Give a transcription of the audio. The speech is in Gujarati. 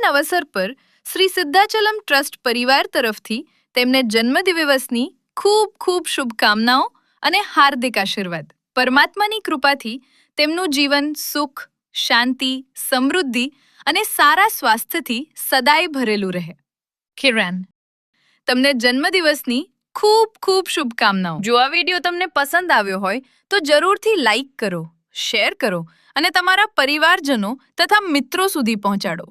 અવસર પર શ્રી સિદ્ધાચલમ ટ્રસ્ટ પરિવાર તરફથી તેમને જન્મદિવસની ખૂબ ખૂબ શુભકામનાઓ અને હાર્દિક આશીર્વાદ. પરમાત્માની કૃપાથી તેમનું જીવન સુખ, શાંતિ, સમૃદ્ધિ અને સારા સ્વાસ્થ્યથી સદાય ભરેલું રહે. કિરણ, તમને જન્મદિવસની ખૂબ ખૂબ શુભકામનાઓ. જો આ વિડીયો તમને પસંદ આવ્યો હોય તો જરૂરથી લાઈક કરો, શેર કરો અને તમારા પરિવારજનો તથા મિત્રો સુધી પહોંચાડો.